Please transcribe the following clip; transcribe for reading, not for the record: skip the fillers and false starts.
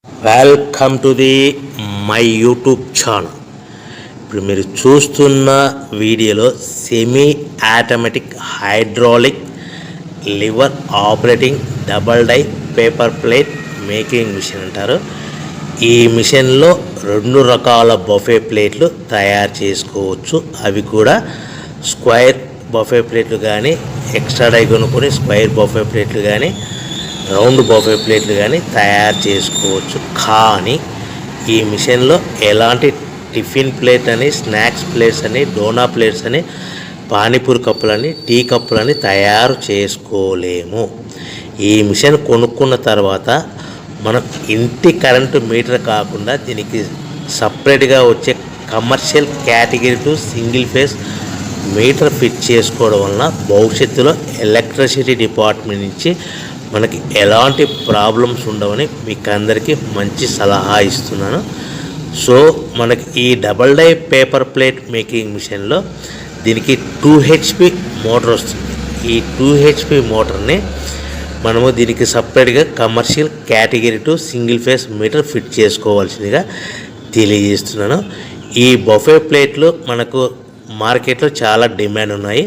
Welcome to the my YouTube channel. ఇప్పుడు మీరు చూస్తున్న వీడియోలో semi automatic hydraulic lever operating double die paper plate making machine అంటారు. ఈ మిషన్లో 2 రకాల బఫే ప్లేట్లు తయారు చేసుకోవచ్చు. అవి కూడా స్క్వేర్ బఫే ప్లేట్లు కానీ, ఎక్స్ట్రా డై కొనుక్కొని స్క్వేర్ బఫే ప్లేట్లు కానీ, రౌండ్ బఫే ప్లేట్లు కానీ తయారు చేసుకోవచ్చు. కానీ ఈ మిషన్లో ఎలాంటి టిఫిన్ ప్లేట్ అని, స్నాక్స్ ప్లేట్స్ అని, డోనా ప్లేట్స్ అని, పానీపూరి కప్పులని, టీ కప్పులని తయారు చేసుకోలేము. ఈ మిషన్ కొనుక్కున్న తర్వాత మనం ఇంటి కరెంటు మీటర్ కాకుండా దీనికి సపరేట్గా వచ్చే commercial category to single phase metre fit చేసుకోవడం వలన భవిష్యత్తులో ఎలక్ట్రిసిటీ డిపార్ట్మెంట్ నుంచి మనకి ఎలాంటి ప్రాబ్లమ్స్ ఉండవని మీకు అందరికీ మంచి సలహా ఇస్తున్నాను. సో మనకి ఈ double die paper plate making మిషన్లో దీనికి 2 HP మోటార్ వస్తుంది. ఈ 2 HP మోటార్ని మనము దీనికి సపరేట్గా commercial category to single phase metre fit చేసుకోవాల్సిందిగా తెలియజేస్తున్నాను. ఈ బఫే ప్లేట్లు మనకు మార్కెట్లో చాలా డిమాండ్ ఉన్నాయి.